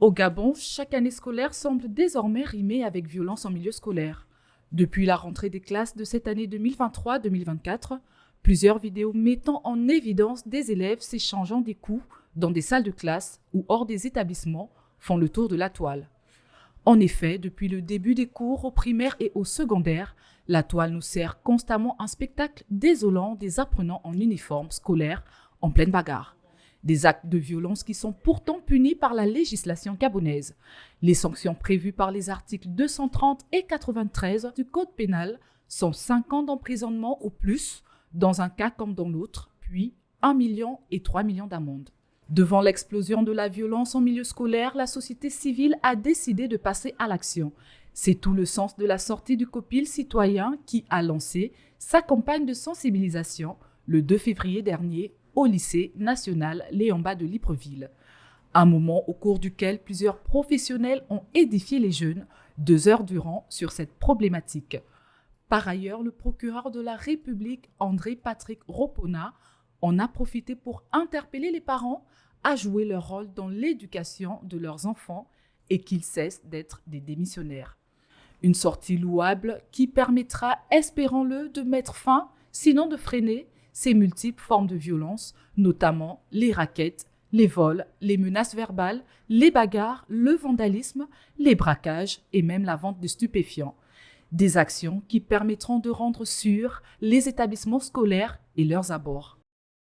Au Gabon, chaque année scolaire semble désormais rimer avec violence en milieu scolaire. Depuis la rentrée des classes de cette année 2023-2024, plusieurs vidéos mettant en évidence des élèves s'échangeant des coups dans des salles de classe ou hors des établissements font le tour de la toile. En effet, depuis le début des cours au primaire et au secondaire, la toile nous sert constamment un spectacle désolant des apprenants en uniforme scolaire en pleine bagarre. Des actes de violence qui sont pourtant punis par la législation gabonaise. Les sanctions prévues par les articles 230 et 93 du Code pénal sont 5 ans d'emprisonnement au plus, dans un cas comme dans l'autre, puis 1 million et 3 millions d'amendes. Devant l'explosion de la violence en milieu scolaire, la société civile a décidé de passer à l'action. C'est tout le sens de la sortie du COPIL citoyen qui a lancé sa campagne de sensibilisation le 2 février dernier au lycée national Léon-Bas de Libreville. Un moment au cours duquel plusieurs professionnels ont édifié les jeunes 2 heures durant sur cette problématique. Par ailleurs, le procureur de la République, André-Patrick Ropona, en a profité pour interpeller les parents à jouer leur rôle dans l'éducation de leurs enfants et qu'ils cessent d'être des démissionnaires. Une sortie louable qui permettra, espérons-le, de mettre fin, sinon de freiner, ces multiples formes de violence, notamment les rackets, les vols, les menaces verbales, les bagarres, le vandalisme, les braquages et même la vente de stupéfiants. Des actions qui permettront de rendre sûrs les établissements scolaires et leurs abords.